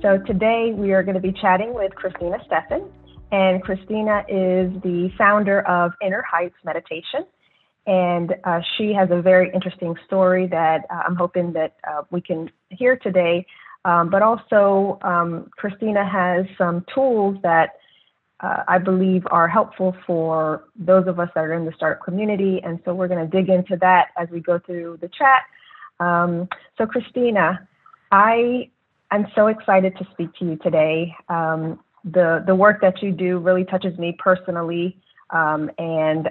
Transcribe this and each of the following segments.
So today we are going to be chatting with Krystina Steffen, and Krystina is the founder of Inner Heights Meditation. And she has a very interesting story that I'm hoping that we can hear today. But also, Krystina has some tools that I believe are helpful for those of us that are in the startup community. And so we're going to dig into that as we go through the chat. So Krystina, I'm so excited to speak to you today. The work that you do really touches me personally. And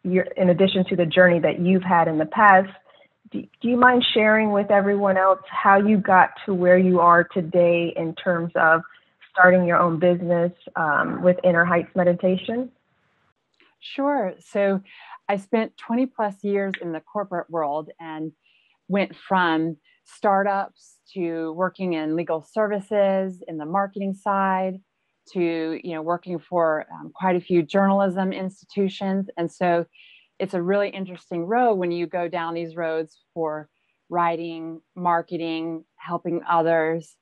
you're, in addition to the journey that you've had in the past, do you mind sharing with everyone else how you got to where you are today in terms of starting your own business with Inner Heights Meditation? Sure. So I spent 20 plus years in the corporate world and went from startups to working in legal services in the marketing side to, working for quite a few journalism institutions. And so it's a really interesting road when you go down these roads for writing, marketing, helping others.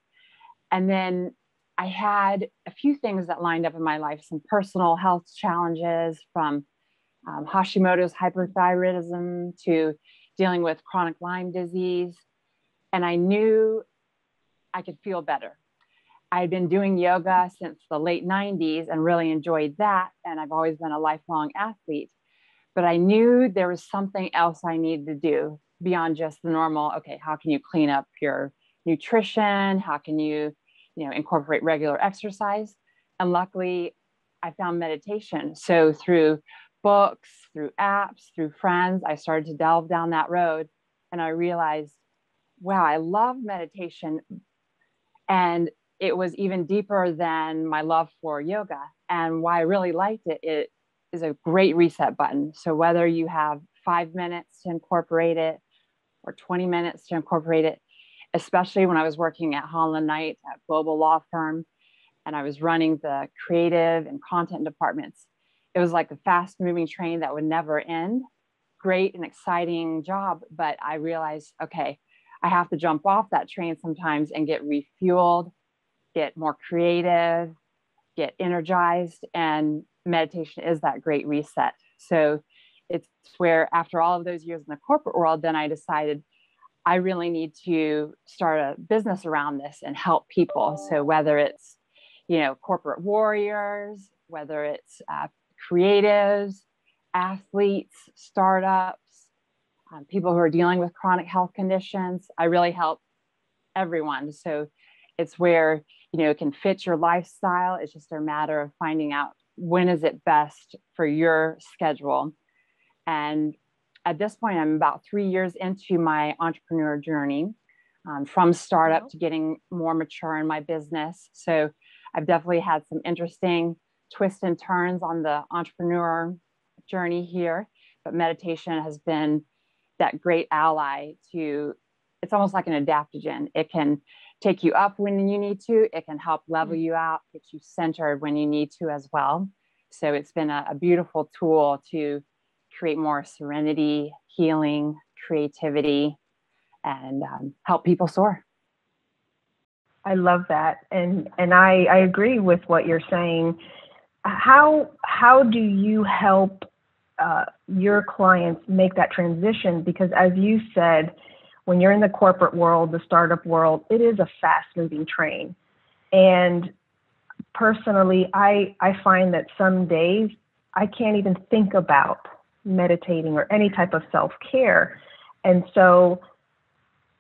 And then I had a few things that lined up in my life, some personal health challenges from Hashimoto's hyperthyroidism to dealing with chronic Lyme disease. And I knew I could feel better. I had been doing yoga since the late 90s and really enjoyed that. And I've always been a lifelong athlete. But I knew there was something else I needed to do beyond just the normal, okay, how can you clean up your nutrition? How can you, incorporate regular exercise? And luckily, I found meditation. So through books, through apps, through friends, I started to delve down that road. And I realized, wow, I love meditation. And it was even deeper than my love for yoga. And why I really liked it, it is a great reset button. So whether you have 5 minutes to incorporate it or 20 minutes to incorporate it, especially when I was working at Holland Knight, a global law firm, and I was running the creative and content departments, it was like a fast moving train that would never end. Great and exciting job. But I realized, okay, I have to jump off that train sometimes and get refueled, get more creative, get energized. And meditation is that great reset. So it's where after all of those years in the corporate world, then I decided I really need to start a business around this and help people. So whether it's, corporate warriors, whether it's creatives, athletes, startups, people who are dealing with chronic health conditions, I really help everyone. So it's where, it can fit your lifestyle. It's just a matter of finding out when is it best for your schedule. And at this point, I'm about 3 years into my entrepreneur journey, from startup to getting more mature in my business. So I've definitely had some interesting twists and turns on the entrepreneur journey here, but meditation has been that great ally to, it's almost like an adaptogen. It can take you up when you need to. It can help level you out, get you centered when you need to as well. So it's been a beautiful tool to create more serenity, healing, creativity, and help people soar. I love that. And I agree with what you're saying. How do you help your clients make that transition? Because as you said, when you're in the corporate world, the startup world, it is a fast moving train. And personally, I find that some days I can't even think about meditating or any type of self-care. And so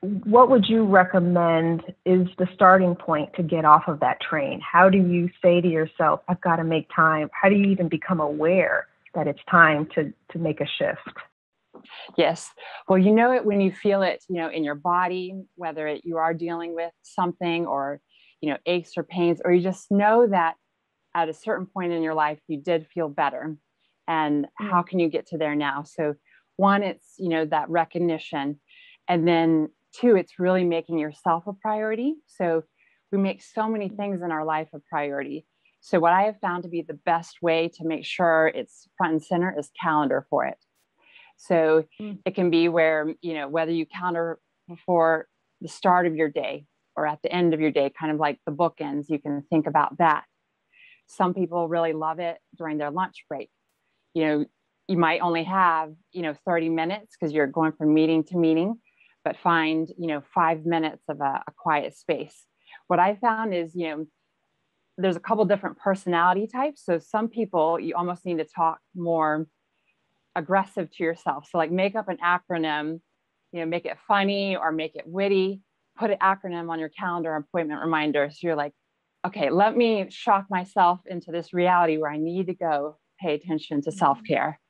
what would you recommend is the starting point to get off of that train? How do you say to yourself, I've got to make time? How do you even become aware that it's time to make a shift? Yes. Well, you know it when you feel it, in your body, whether you are dealing with something or, aches or pains, or you just know that at a certain point in your life, you did feel better. And how can you get to there now? So one, it's, that recognition. And then two, it's really making yourself a priority. So we make so many things in our life a priority. So what I have found to be the best way to make sure it's front and center is calendar for it. So it can be where, whether you calendar before the start of your day, or at the end of your day, kind of like the bookends. You can think about that. Some people really love it during their lunch break. You might only have, 30 minutes because you're going from meeting to meeting, but find, 5 minutes of a quiet space. What I found is, there's a couple different personality types. So some people, you almost need to talk more aggressive to yourself. So like make up an acronym, make it funny or make it witty, put an acronym on your calendar appointment reminder. So you're like, okay, let me shock myself into this reality where I need to go pay attention to self-care.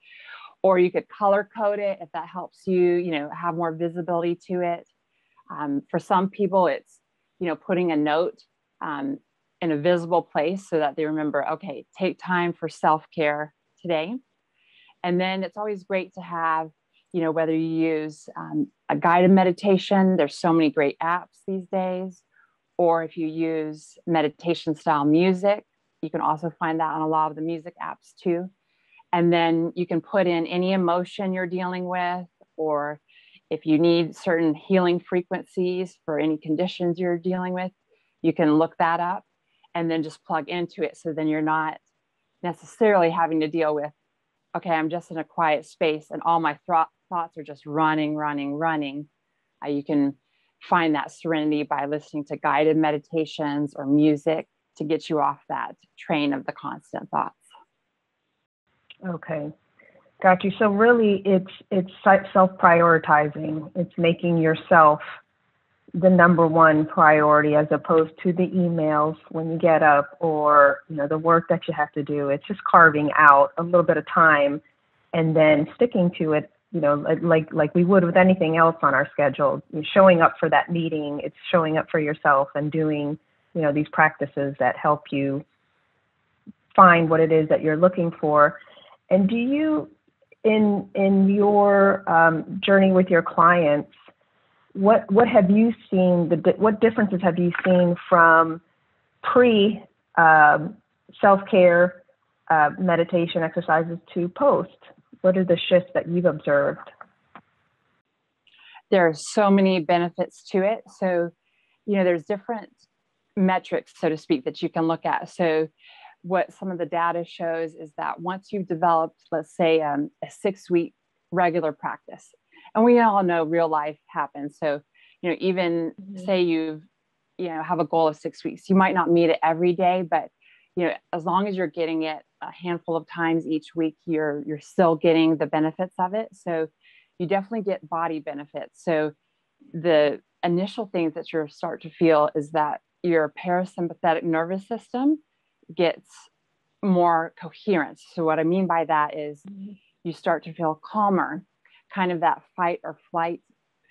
Or you could color code it if that helps you, have more visibility to it. For some people, it's, putting a note in a visible place so that they remember, okay, take time for self-care today. And then it's always great to have, whether you use a guided meditation, there's so many great apps these days, or if you use meditation style music, you can also find that on a lot of the music apps too. And then you can put in any emotion you're dealing with, or if you need certain healing frequencies for any conditions you're dealing with, you can look that up and then just plug into it. So then you're not necessarily having to deal with, okay, I'm just in a quiet space and all my thoughts are just running. You can find that serenity by listening to guided meditations or music to get you off that train of the constant thoughts. Okay, got you. So really, it's self-prioritizing. It's making yourself the number one priority as opposed to the emails when you get up or the work that you have to do. It's just carving out a little bit of time and then sticking to it. Like we would with anything else on our schedule. You're showing up for that meeting. It's showing up for yourself and doing these practices that help you find what it is that you're looking for. And do you, in your journey with your clients, what have you seen? What differences have you seen from pre self-care meditation exercises to post? What are the shifts that you've observed? There are so many benefits to it. So, there's different metrics, so to speak, that you can look at. So what some of the data shows is that once you've developed, let's say, a 6-week regular practice, and we all know real life happens. So, even say you have a goal of 6 weeks, you might not meet it every day, but, as long as you're getting it a handful of times each week, you're still getting the benefits of it. So you definitely get body benefits. So the initial things that you start to feel is that your parasympathetic nervous system gets more coherence. So what I mean by that is you start to feel calmer, kind of that fight or flight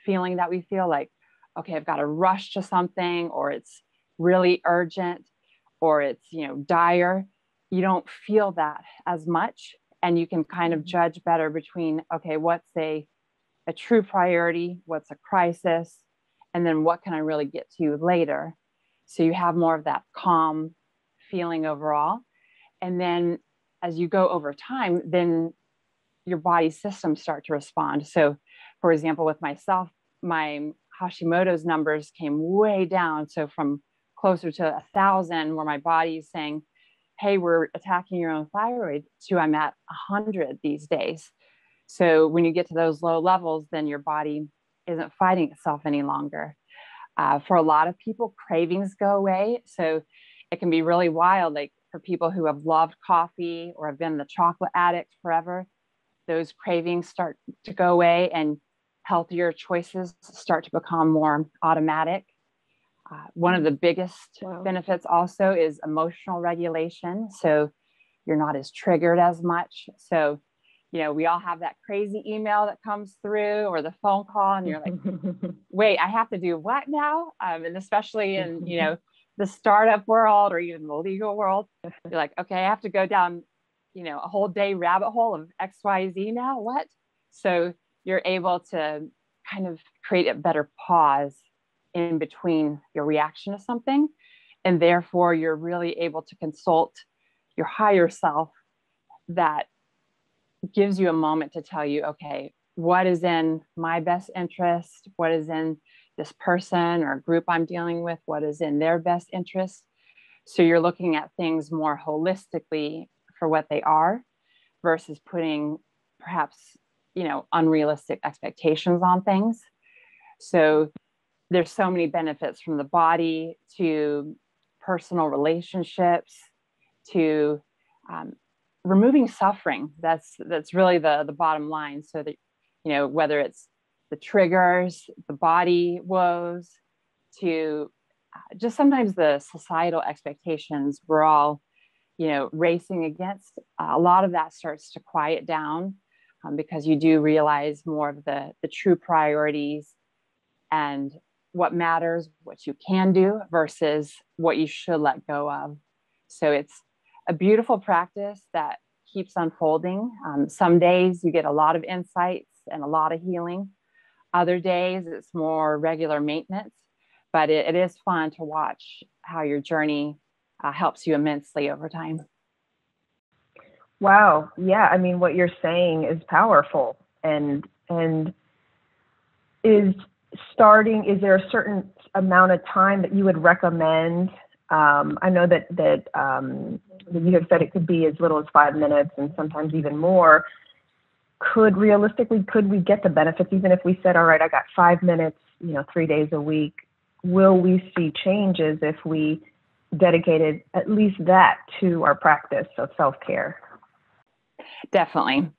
feeling that we feel like, okay, I've got to rush to something, or it's really urgent, or it's, dire. You don't feel that as much. And you can kind of judge better between, okay, what's a true priority, what's a crisis, and then what can I really get to later. So you have more of that calm feeling overall. And then as you go over time, then your body systems start to respond. So for example, with myself, my Hashimoto's numbers came way down. So from closer to 1,000, where my body is saying, hey, we're attacking your own thyroid, to I'm at 100 these days. So when you get to those low levels, then your body isn't fighting itself any longer. For a lot of people, cravings go away. So it can be really wild. Like for people who have loved coffee or have been the chocolate addict forever, those cravings start to go away and healthier choices start to become more automatic. One of the biggest benefits also is emotional regulation. So you're not as triggered as much. So, we all have that crazy email that comes through or the phone call, and you're like, wait, I have to do what now? And especially in, the startup world or even the legal world, you're like, okay, I have to go down, a whole day rabbit hole of XYZ now. What? So you're able to kind of create a better pause in between your reaction to something. And therefore you're really able to consult your higher self that gives you a moment to tell you, okay, what is in my best interest? What is in this person or group I'm dealing with, what is in their best interest. So you're looking at things more holistically for what they are versus putting perhaps, unrealistic expectations on things. So there's so many benefits, from the body to personal relationships to removing suffering. That's really the bottom line. So that, whether it's the triggers, the body woes, to just sometimes the societal expectations we're all, racing against, a lot of that starts to quiet down, because you do realize more of the true priorities and what matters, what you can do versus what you should let go of. So it's a beautiful practice that keeps unfolding. Some days you get a lot of insights and a lot of healing. Other days it's more regular maintenance, but it is fun to watch how your journey helps you immensely over time. Wow. Yeah. I mean, what you're saying is powerful. And is there a certain amount of time that you would recommend? I know that you have said it could be as little as 5 minutes and sometimes even more. Could we get the benefits even if we said, all right, I got 5 minutes, 3 days a week? Will we see changes if we dedicated at least that to our practice of self-care? Definitely.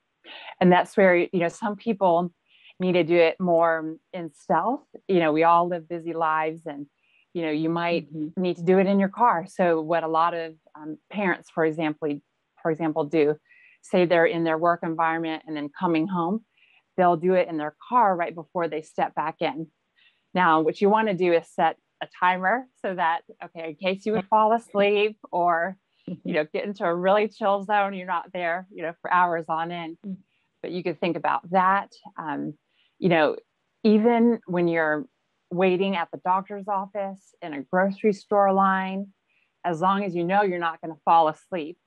And that's where, some people need to do it more in stealth. We all live busy lives, and, you might need to do it in your car. So what a lot of parents, for example, do, say they're in their work environment and then coming home, they'll do it in their car right before they step back in. Now, what you want to do is set a timer so that, okay, in case you would fall asleep or, get into a really chill zone, you're not there, for hours on end. But you could think about that. Even when you're waiting at the doctor's office, in a grocery store line, as long as you're not going to fall asleep.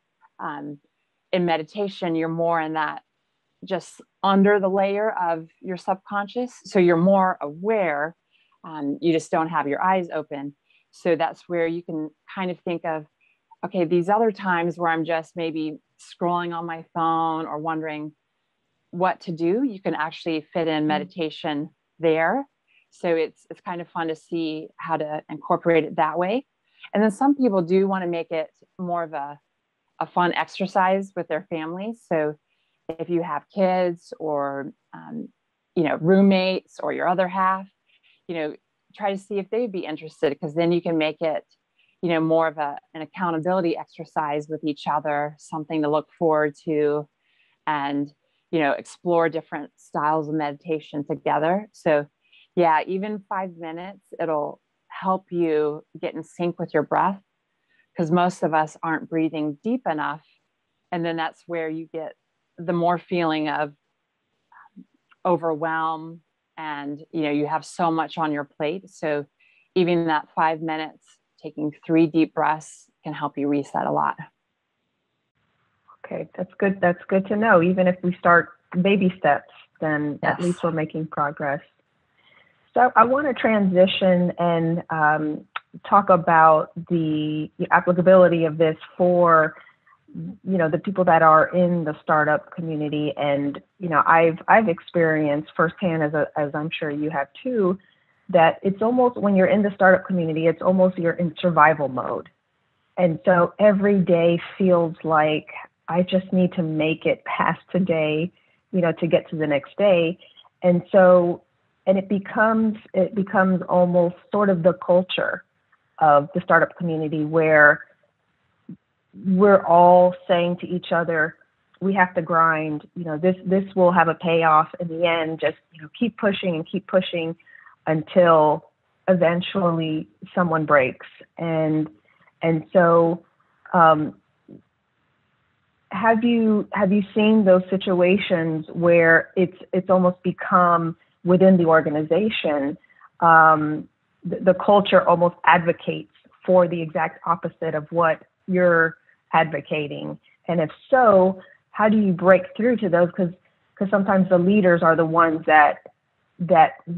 In meditation, you're more in that just under the layer of your subconscious. So you're more aware. You just don't have your eyes open. So that's where you can kind of think of, okay, these other times where I'm just maybe scrolling on my phone or wondering what to do, you can actually fit in meditation there. So it's kind of fun to see how to incorporate it that way. And then some people do want to make it more of a fun exercise with their families. So if you have kids or, roommates or your other half, try to see if they'd be interested, because then you can make it, more of an accountability exercise with each other, something to look forward to, and, explore different styles of meditation together. So yeah, even 5 minutes, it'll help you get in sync with your breath, because most of us aren't breathing deep enough. And then that's where you get the more feeling of overwhelm, and, you have so much on your plate. So even that 5 minutes, taking 3 deep breaths, can help you reset a lot. Okay, that's good. That's good to know. Even if we start baby steps, then Yes. At least we're making progress. So I want to transition and talk about the applicability of this for, the people that are in the startup community. And, I've experienced firsthand, as I'm sure you have too, that it's almost, when you're in the startup community, it's almost you're in survival mode. And so every day feels like I just need to make it past today, to get to the next day. And so, and it becomes almost sort of the culture of the startup community, where we're all saying to each other, we have to grind, this will have a payoff in the end, just, keep pushing until eventually someone breaks. And so, have you seen those situations where it's almost become within the organization, the culture almost advocates for the exact opposite of what you're advocating? And if so, how do you break through to those? Because sometimes the leaders are the ones that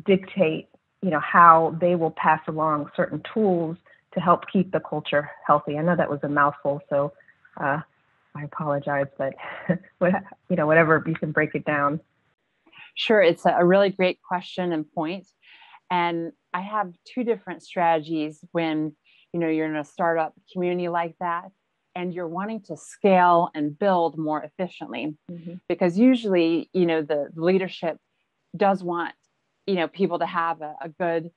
dictate, how they will pass along certain tools to help keep the culture healthy. I know that was a mouthful, so I apologize, but whatever, you can break it down. Sure, it's a really great question and point. And I have two different strategies when you're in a startup community like that, and you're wanting to scale and build more efficiently. Mm-hmm. Because usually, the leadership does want, people to have a good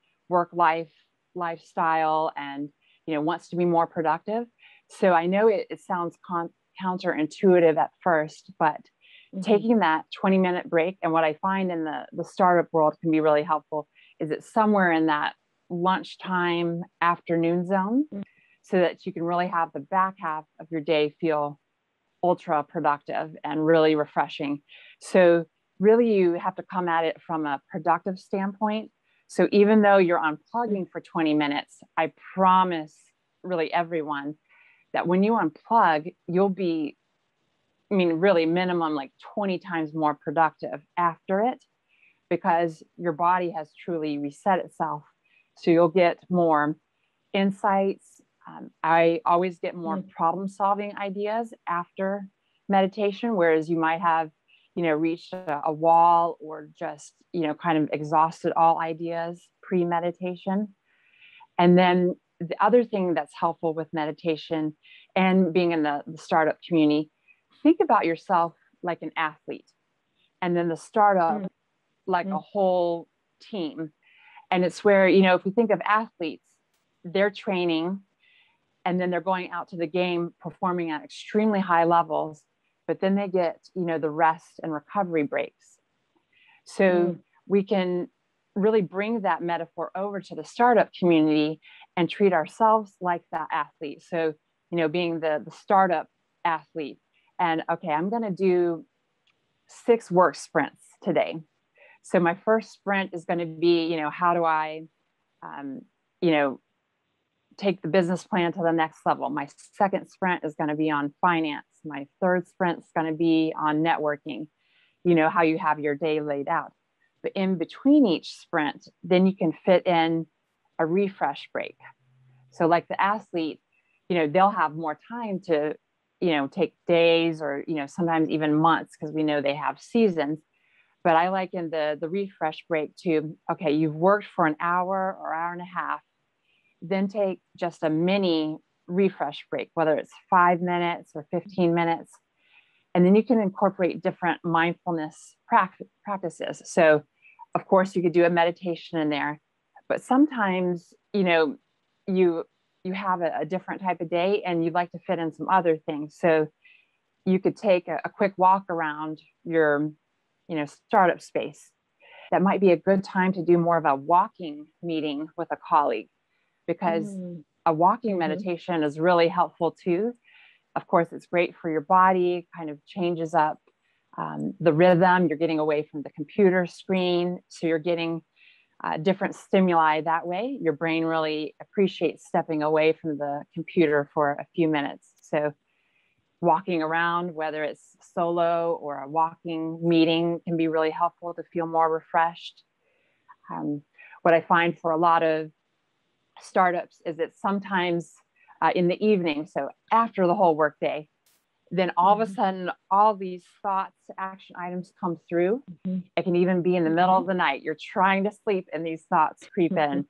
lifestyle and, wants to be more productive. So I know it sounds counterintuitive at first, but mm-hmm. taking that 20-minute break, and what I find in the startup world can be really helpful, is it's somewhere in that lunchtime afternoon zone, mm-hmm. so that you can really have the back half of your day feel ultra productive and really refreshing. So really you have to come at it from a productive standpoint. So even though you're unplugging for 20 minutes, I promise really everyone that when you unplug, you'll be, really minimum like 20 times more productive after it, because your body has truly reset itself. So you'll get more insights. I always get more problem-solving ideas after meditation, whereas you might have, reached a wall or just, kind of exhausted all ideas pre-meditation. And then the other thing that's helpful with meditation and being in the startup community, think about yourself like an athlete, and then the startup like a whole team. And it's where, if we think of athletes, they're training and then they're going out to the game performing at extremely high levels, but then they get, the rest and recovery breaks. So we can really bring that metaphor over to the startup community and treat ourselves like that athlete. So, being the startup athlete, and okay, I'm going to do 6 work sprints today. So my first sprint is going to be, how do I, take the business plan to the next level. My second sprint is going to be on finance. My third sprint is going to be on networking, how you have your day laid out. But in between each sprint, then you can fit in a refresh break. So like the athlete, they'll have more time to, take days or, sometimes even months, because we know they have seasons. But I liken the refresh break to, okay, you've worked for an hour or hour and a half, then take just a mini refresh break, whether it's 5 minutes or 15 minutes. And then you can incorporate different mindfulness practices. So of course you could do a meditation in there, but sometimes, you have a different type of day and you'd like to fit in some other things. So you could take a quick walk around your, startup space. That might be a good time to do more of a walking meeting with a colleague, because a walking meditation is really helpful too. Of course, it's great for your body, kind of changes up the rhythm. You're getting away from the computer screen. So you're getting different stimuli that way. Your brain really appreciates stepping away from the computer for a few minutes. So walking around, whether it's solo or a walking meeting, can be really helpful to feel more refreshed. What I find for a lot of startups is that sometimes in the evening, so after the whole workday, then all of a sudden, all these thoughts, action items come through. It can even be in the middle of the night. You're trying to sleep and these thoughts creep in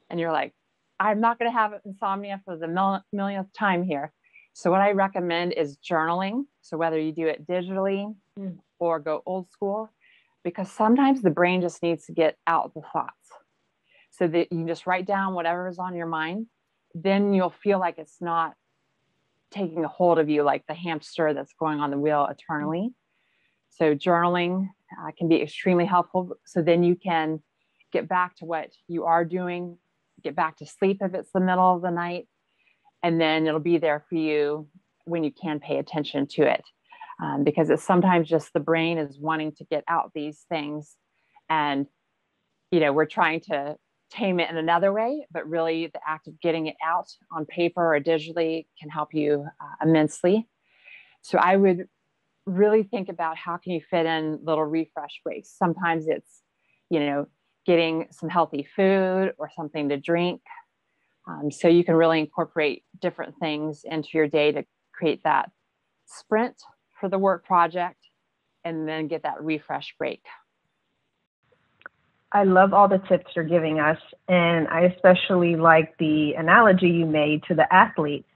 and you're like, I'm not going to have insomnia for the millionth time here. So what I recommend is journaling. So whether you do it digitally or go old school, because sometimes the brain just needs to get out the thoughts. So that you just write down whatever is on your mind, then you'll feel like it's not taking a hold of you like the hamster that's going on the wheel eternally. So journaling can be extremely helpful. So then you can get back to what you are doing, get back to sleep if it's the middle of the night, and then it'll be there for you when you can pay attention to it. Because it's sometimes just the brain is wanting to get out these things, and we're trying to tame it in another way, but really the act of getting it out on paper or digitally can help you immensely. So I would really think about how can you fit in little refresh breaks. Sometimes it's, getting some healthy food or something to drink. So you can really incorporate different things into your day to create that sprint for the work project and then get that refresh break. I love all the tips you're giving us. And I especially like the analogy you made to the athlete,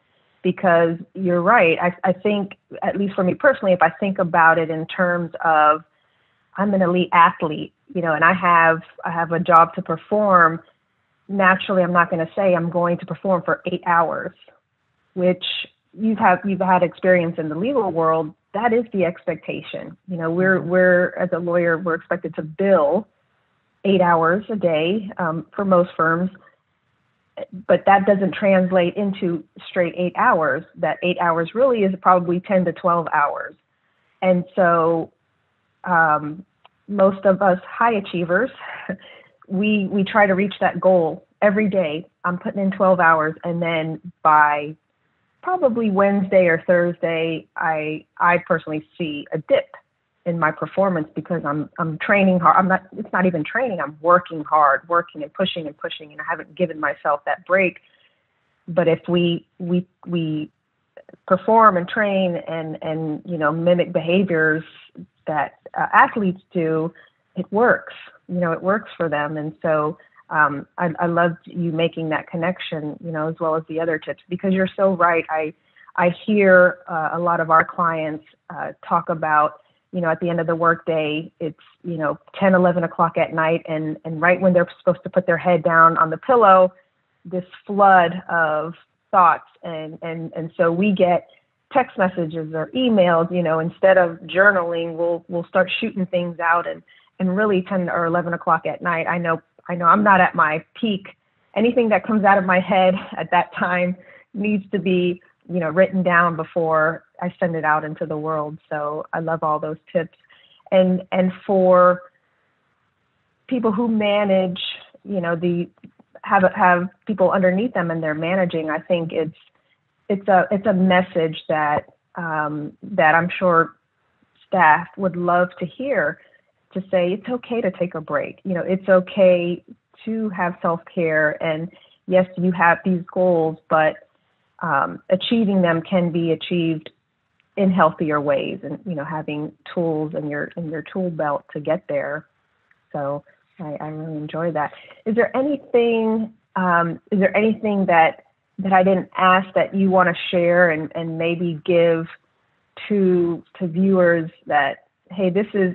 because you're right. I think, at least for me personally, if I think about it in terms of I'm an elite athlete, you know, and I have a job to perform, naturally, I'm not going to say I'm going to perform for 8 hours, which you've had experience in the legal world. That is the expectation. You know, we're as a lawyer, we're expected to bill 8 hours a day for most firms, but that doesn't translate into straight 8 hours. That 8 hours really is probably 10 to 12 hours. And so most of us high achievers, we try to reach that goal every day. I'm putting in 12 hours, and then by probably Wednesday or Thursday, I personally see a dip in my performance because I'm training hard. It's not even training. I'm working hard, working and pushing, and I haven't given myself that break. But if we perform and train and you know, mimic behaviors that athletes do, it works. You know, it works for them. And so I loved you making that connection, you know, as well as the other tips, because you're so right. I hear a lot of our clients talk about, you know, at the end of the workday, it's, you know, 10, 11 o'clock at night. And right when they're supposed to put their head down on the pillow, this flood of thoughts. And so we get text messages or emails, you know, instead of journaling, we'll start shooting things out, and really 10 or 11 o'clock at night, I know I'm not at my peak. Anything that comes out of my head at that time needs to be, you know, written down before I send it out into the world. So I love all those tips. And for people who manage, you know, have people underneath them and they're managing, I think it's a message that I'm sure staff would love to hear, to say it's okay to take a break. You know, it's okay to have self-care. And yes, you have these goals, but achieving them can be achieved in healthier ways, and, you know, having tools in your tool belt to get there. So I really enjoy that. Is there anything that I didn't ask that you want to share and maybe give to viewers that, hey, this is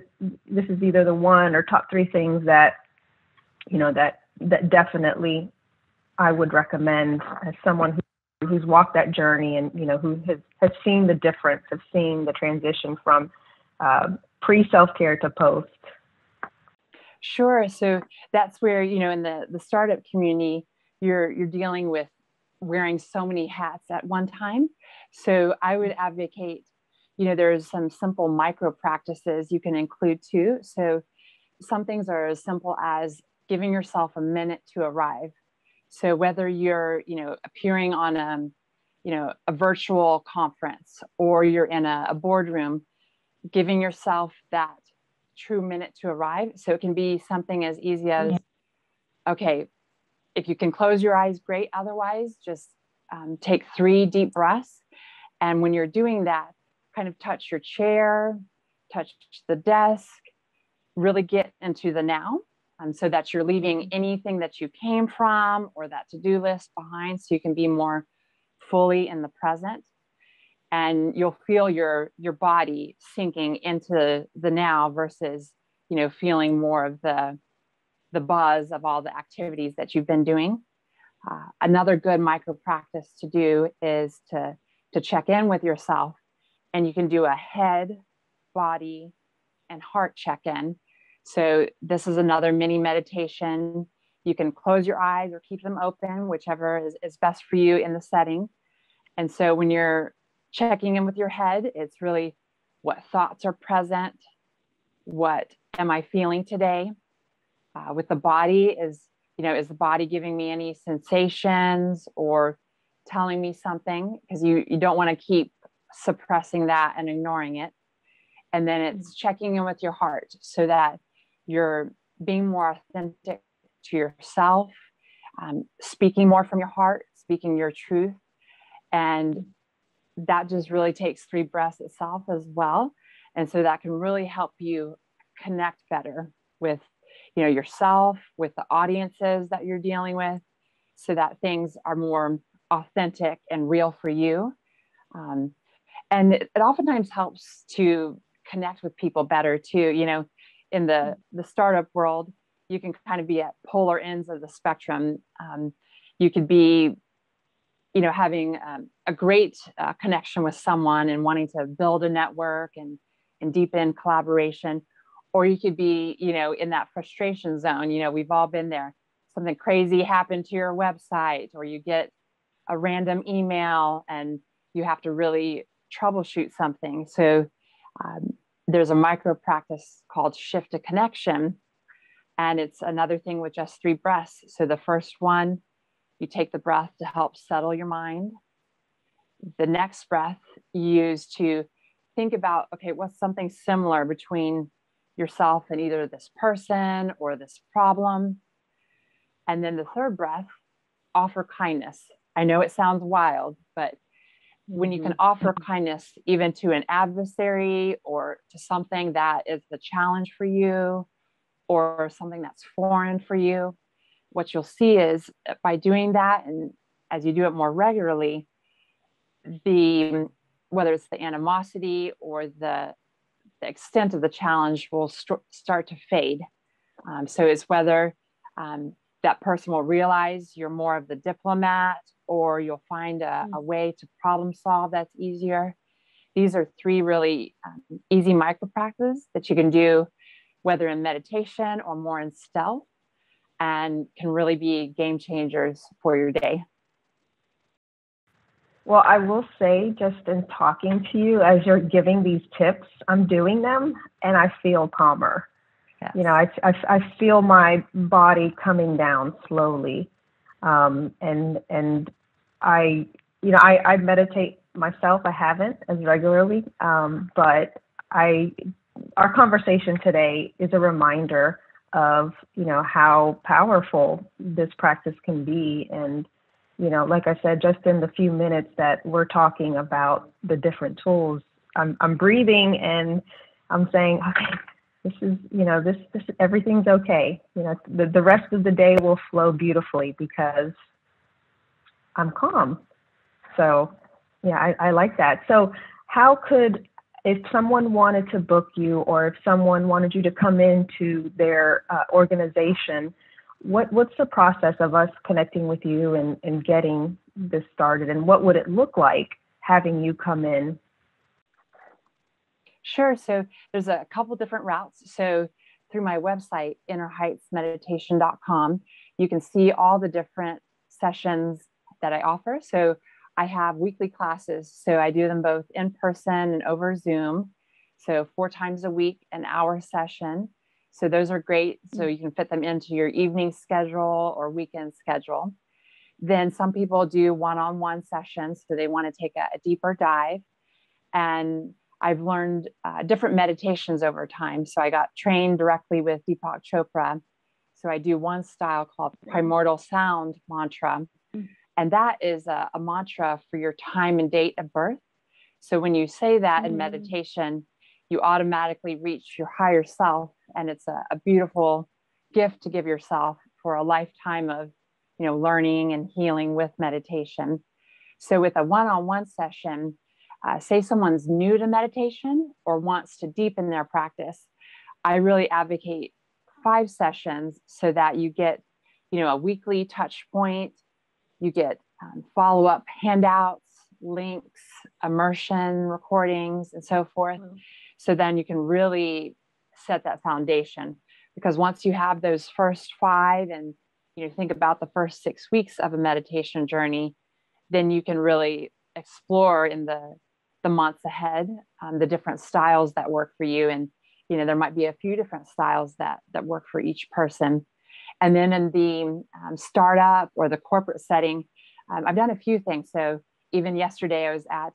either the one or top 3 things that, you know, that definitely I would recommend as someone who's walked that journey and, you know, who has seen the difference, of seeing the transition from pre-self-care to post? Sure. So that's where, you know, in the startup community, you're dealing with wearing so many hats at one time. So I would advocate, you know, there's some simple micro practices you can include too. So some things are as simple as giving yourself a minute to arrive. So whether you're, you know, appearing on a virtual conference, or you're in a boardroom, giving yourself that true minute to arrive. So it can be something as easy as, okay, if you can close your eyes, great. Otherwise, just take 3 deep breaths. And when you're doing that, kind of touch your chair, touch the desk, really get into the now. So that you're leaving anything that you came from or that to-do list behind, so you can be more fully in the present. And you'll feel your body sinking into the now versus, you know, feeling more of the buzz of all the activities that you've been doing. Another good micro practice to do is to check in with yourself, and you can do a head, body, and heart check-in. So this is another mini meditation. You can close your eyes or keep them open, whichever is best for you in the setting. And so when you're checking in with your head, it's really, what thoughts are present? What am I feeling today? With the body, is the body giving me any sensations or telling me something? Because you don't want to keep suppressing that and ignoring it. And then it's checking in with your heart, so that you're being more authentic to yourself, speaking more from your heart, speaking your truth. And that just really takes 3 breaths itself as well. And so that can really help you connect better with, yourself, with the audiences that you're dealing with, so that things are more authentic and real for you. And it oftentimes helps to connect with people better too. In the startup world, you can kind of be at polar ends of the spectrum. You could be, having a great connection with someone and wanting to build a network and deepen collaboration, or you could be, in that frustration zone. We've all been there. Something crazy happened to your website, or you get a random email and you have to really troubleshoot something. So there's a micro practice called Shift to Connection. And it's another thing with just 3 breaths. So the first one, you take the breath to help settle your mind. The next breath you use to think about, okay, what's something similar between yourself and either this person or this problem? And then the third breath, offer kindness. I know it sounds wild, but when you can offer kindness even to an adversary or to something that is the challenge for you or something that's foreign for you, what you'll see is by doing that, and as you do it more regularly, whether it's the animosity or the extent of the challenge will start to fade. So it's whether that person will realize you're more of the diplomat, or you'll find a way to problem solve that's easier. These are 3 really easy micro practices that you can do, whether in meditation or more in stealth, and can really be game changers for your day. Well, I will say, just in talking to you, as you're giving these tips, I'm doing them and I feel calmer. Yes. I feel my body coming down slowly. And I meditate myself. I haven't as regularly, but our conversation today is a reminder of, how powerful this practice can be. And, like I said, just in the few minutes that we're talking about the different tools, I'm breathing and I'm saying, okay, this is, this everything's okay. The rest of the day will flow beautifully because I'm calm. So yeah, I like that. So how could, if someone wanted to book you, or if someone wanted you to come into their organization, what's the process of us connecting with you and getting this started? And what would it look like having you come in? Sure. So there's a couple different routes. So through my website, innerheightsmeditation.com, you can see all the different sessions that I offer. So I have weekly classes. So I do them both in person and over Zoom. So 4 times a week, an hour session. So those are great. So you can fit them into your evening schedule or weekend schedule. Then some people do one-on-one sessions. So they want to take a deeper dive. And I've learned different meditations over time. So I got trained directly with Deepak Chopra. So I do one style called Primordial Sound Mantra. And that is a mantra for your time and date of birth. So when you say that in meditation, you automatically reach your higher self. And it's a beautiful gift to give yourself for a lifetime of, learning and healing with meditation. So with a one-on-one session, say someone's new to meditation or wants to deepen their practice, I really advocate 5 sessions so that you get, a weekly touch point. You get follow-up handouts, links, immersion recordings, and so forth. So then you can really set that foundation, because once you have those first 5 and, think about the first 6 weeks of a meditation journey, then you can really explore in the months ahead, the different styles that work for you. And, there might be a few different styles that work for each person. And then in the startup or the corporate setting, I've done a few things. So even yesterday, I was at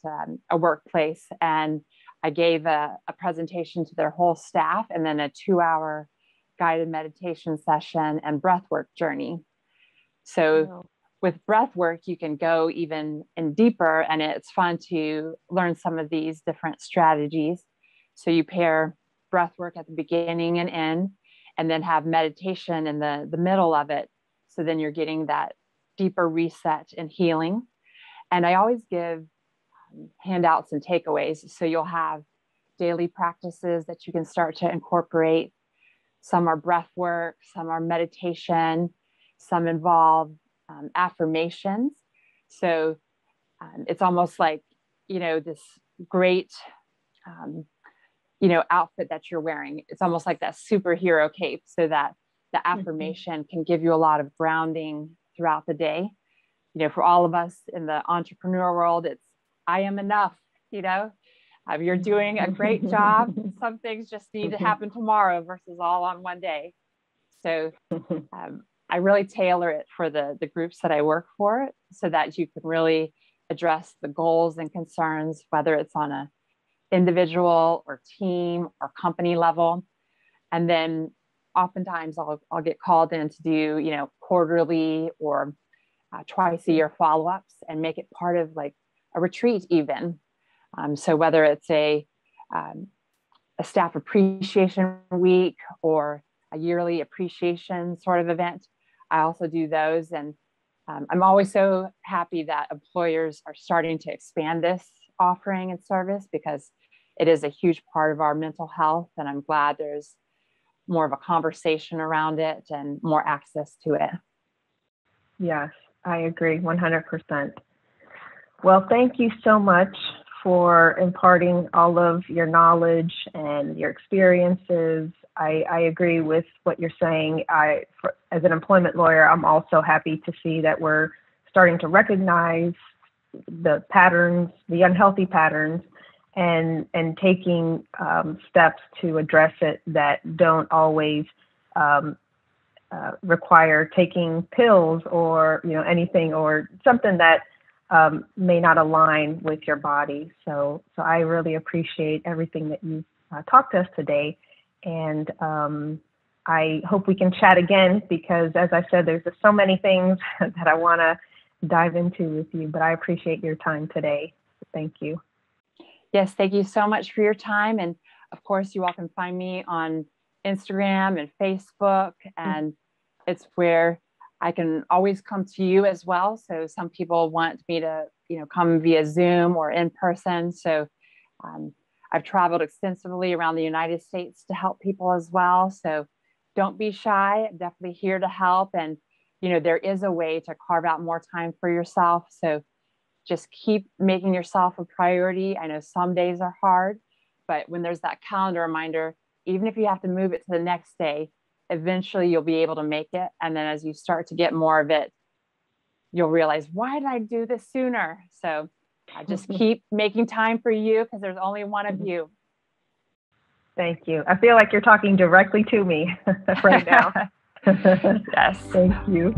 a workplace and I gave a presentation to their whole staff, and then a 2-hour guided meditation session, and breathwork journey. So with breathwork, you can go even in deeper, and it's fun to learn some of these different strategies. So you pair breathwork at the beginning and end, and then have meditation in the middle of it. So then you're getting that deeper reset and healing. And I always give handouts and takeaways. So you'll have daily practices that you can start to incorporate. Some are breath work, some are meditation, some involve affirmations. So it's almost like, this great, outfit that you're wearing. It's almost like that superhero cape, so that the affirmation can give you a lot of grounding throughout the day. For all of us in the entrepreneur world, it's, I am enough, you're doing a great job. Some things just need to happen tomorrow versus all on one day. So I really tailor it for the groups that I work for, so that you can really address the goals and concerns, whether it's on a individual or team or company level. And then oftentimes I'll get called in to do, quarterly or twice a year follow-ups, and make it part of like a retreat even. So whether it's a staff appreciation week or a yearly appreciation sort of event, I also do those. And I'm always so happy that employers are starting to expand this offering and service, because it is a huge part of our mental health. And I'm glad there's more of a conversation around it and more access to it. Yes, I agree 100%. Well, thank you so much for imparting all of your knowledge and your experiences. I agree with what you're saying. As an employment lawyer, I'm also happy to see that we're starting to recognize the patterns, the unhealthy patterns, and taking steps to address it that don't always require taking pills or anything, or something that may not align with your body. So I really appreciate everything that you talked to us today. And I hope we can chat again, because as I said, there's just so many things that I want to dive into with you, but I appreciate your time today. Thank you. Yes, thank you so much for your time. And of course, you all can find me on Instagram and Facebook, and it's where I can always come to you as well. So some people want me to, come via Zoom or in person. So I've traveled extensively around the United States to help people as well. So don't be shy. I'm definitely here to help. And, there is a way to carve out more time for yourself. So just keep making yourself a priority. I know some days are hard, but when there's that calendar reminder, even if you have to move it to the next day, eventually you'll be able to make it. And then as you start to get more of it, you'll realize, why did I do this sooner? So just keep making time for you, because there's only one of you. Thank you. I feel like you're talking directly to me right now. Yes. Thank you.